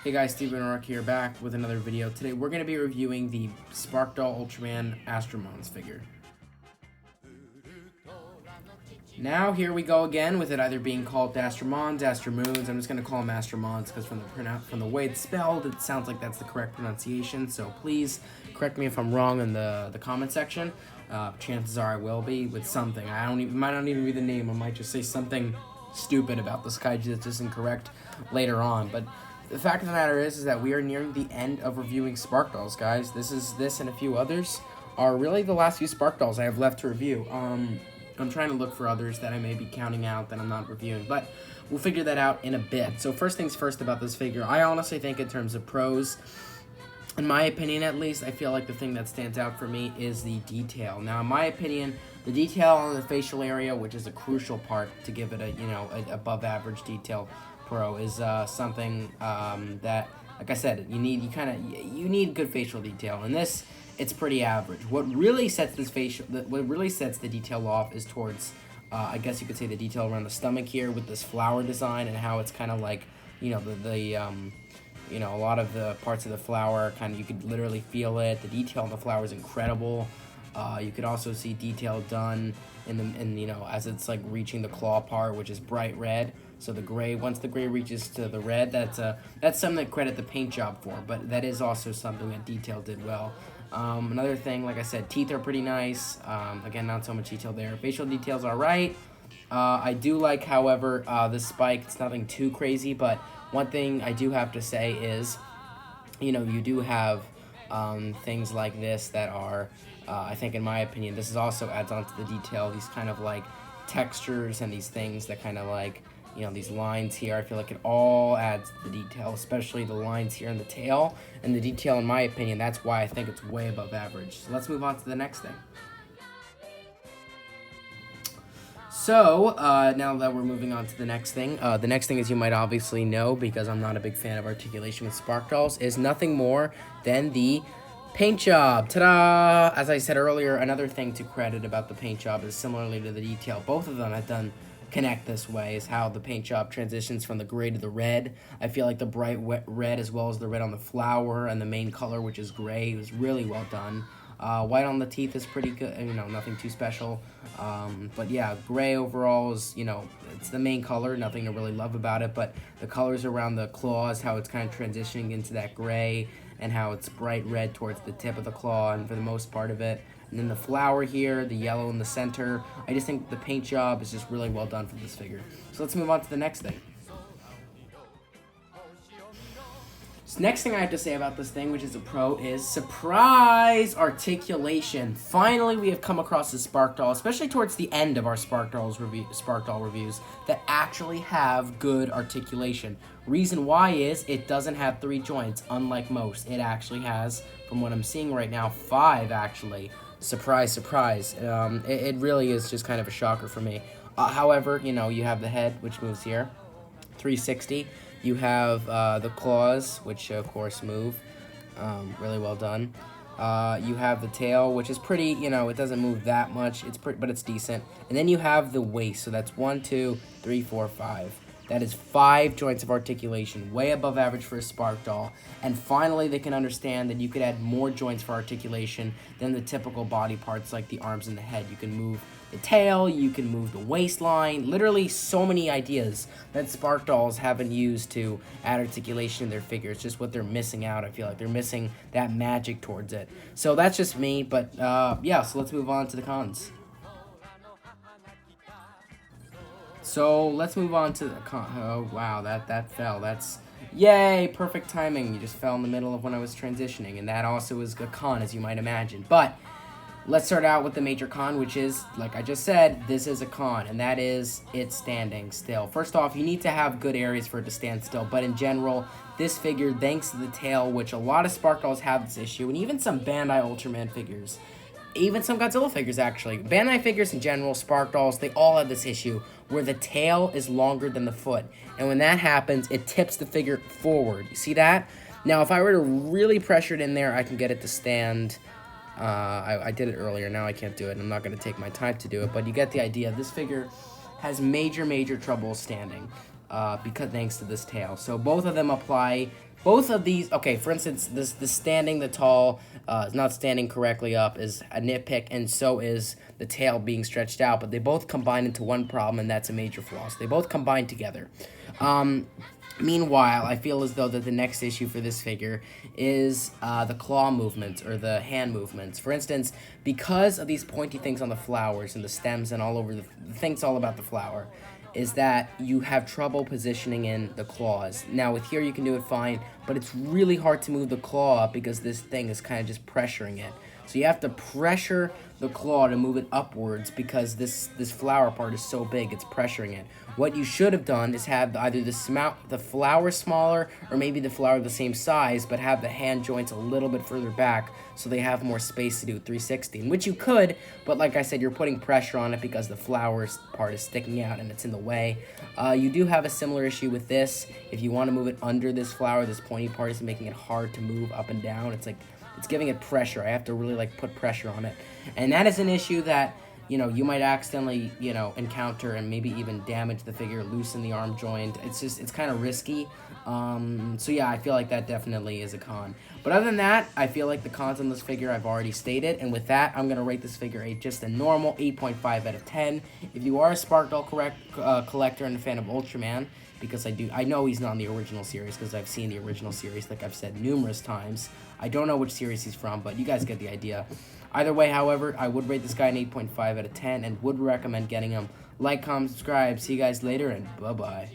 Hey guys, Steven Rock here, back with another video. Today we're going to be reviewing the Sparkdoll Ultraman Astromons figure. Now here we go again with it either being called Astromons, Astromoons. I'm just going to call them Astromons because from the way it's spelled, it sounds like that's the correct pronunciation. So please correct me if I'm wrong in the comment section. Chances are I will be with something. Might not even be the name. I might just say something stupid about this kaiju that's just incorrect later on. But the fact of the matter is that we are nearing the end of reviewing Sparkdolls, guys. This and a few others are really the last few Sparkdolls I have left to review. I'm trying to look for others that I may be counting out that I'm not reviewing, but we'll figure that out in a bit. So first things first about this figure, I honestly think in terms of pros, in my opinion at least, I feel like the thing that stands out for me is the detail. Now, in my opinion, the detail on the facial area, which is a crucial part to give it a above average detail pro, is something that, like I said, you need good facial detail. And this, it's pretty average. What really sets the detail off is towards, I guess you could say, the detail around the stomach here with this flower design and how it's kind of like, a lot of the parts of the flower you could literally feel it. The detail on the flower is incredible. You could also see detail done as it's like reaching the claw part, which is bright red. So the gray, once the gray reaches to the red, that's something that credit the paint job for, but that is also something that detail did well. Another thing, like I said, teeth are pretty nice. Again, not so much detail there. Facial details are right. I do like, however, the spike. It's nothing too crazy, but one thing I do have to say is, you do have things like this that are, I think in my opinion, this is also adds on to the detail, these kind of like textures and these things that kind of like, these lines here. I feel like it all adds to the detail, especially the lines here in the tail. And the detail, in my opinion, that's why I think it's way above average. So let's move on to the next thing. So, now that we're moving on to the next thing, as you might obviously know, because I'm not a big fan of articulation with Sparkdolls, is nothing more than the paint job. Ta-da! As I said earlier, another thing to credit about the paint job is similarly to the detail. Both of them have done connect this way, is how the paint job transitions from the gray to the red. I feel like the bright red as well as the red on the flower and the main color, which is gray, was really well done. White on the teeth is pretty good, nothing too special. But yeah, gray overall is, it's the main color, nothing to really love about it, but the colors around the claws, how it's kind of transitioning into that gray, and how it's bright red towards the tip of the claw, and for the most part of it. And then the flower here, the yellow in the center. I just think the paint job is just really well done for this figure. So let's move on to the next thing. So next thing I have to say about this thing, which is a pro, is surprise articulation. Finally, we have come across a Sparkdoll, especially towards the end of our Sparkdoll reviews, that actually have good articulation. Reason why is it doesn't have 3 joints, unlike most. It actually has, from what I'm seeing right now, 5 actually. Surprise, surprise. It really is just kind of a shocker for me. However, you have the head, which moves here, 360. You have the claws, which of course move, really well done. You have the tail, which is pretty, it doesn't move that much, but it's decent. And then you have the waist, so that's 1, 2, 3, 4, 5. That is 5 joints of articulation, way above average for a Sparkdoll. And finally, they can understand that you could add more joints for articulation than the typical body parts like the arms and the head. You can move the tail, you can move the waistline, literally so many ideas that Sparkdolls haven't used to add articulation in their figure. It's just what they're missing out. I feel like they're missing that magic towards it. So that's just me, but yeah, so let's move on to the cons. So let's move on to the con. Oh wow, that fell. That's yay, perfect timing. You just fell in the middle of when I was transitioning, and that also is a con, as you might imagine. But let's start out with the major con, which is, like I just said, this is a con, and that is it standing still. First off, you need to have good areas for it to stand still, but in general, this figure, thanks to the tail, which a lot of Sparkdolls have this issue, and even some Bandai Ultraman figures, even some Godzilla figures, actually. Bandai figures in general, Sparkdolls, they all have this issue where the tail is longer than the foot. And when that happens, it tips the figure forward. You see that? Now, if I were to really pressure it in there, I can get it to stand. I did it earlier. Now I can't do it. And I'm not going to take my time to do it. But you get the idea. This figure has major trouble standing thanks to this tail. So both of them apply Both of these, okay, for instance, the standing the tall, not standing correctly up is a nitpick, and so is the tail being stretched out, but they both combine into one problem, and that's a major flaw. So they both combine together. Meanwhile, I feel as though that the next issue for this figure is the claw movements or the hand movements. For instance, because of these pointy things on the flowers and the stems and all over the things all about the flower, is that you have trouble positioning in the claws. Now with here you can do it fine, but it's really hard to move the claw up because this thing is kind of just pressuring it. So you have to pressure the claw to move it upwards because this flower part is so big, it's pressuring it. What you should have done is have either the flower smaller or maybe the flower the same size, but have the hand joints a little bit further back so they have more space to do 360, which you could, but like I said, you're putting pressure on it because the flowers part is sticking out and it's in the way. You do have a similar issue with this. If you want to move it under this flower, this pointy part is making it hard to move up and down. It's like, it's giving it pressure. I have to really like put pressure on it. And that is an issue that, you know, you might accidentally, you know, encounter and maybe even damage the figure, loosen the arm joint. It's kind of risky. So yeah, I feel like that definitely is a con. But other than that, I feel like the cons on this figure I've already stated. And with that, I'm going to rate this figure just a normal 8.5 out of 10. If you are a Spark Doll collector and a fan of Ultraman, because I know he's not in the original series because I've seen the original series, like I've said numerous times. I don't know which series he's from, but you guys get the idea. Either way, however, I would rate this guy an 8.5 out of 10 and would recommend getting him. Like, comment, subscribe. See you guys later, and bye-bye.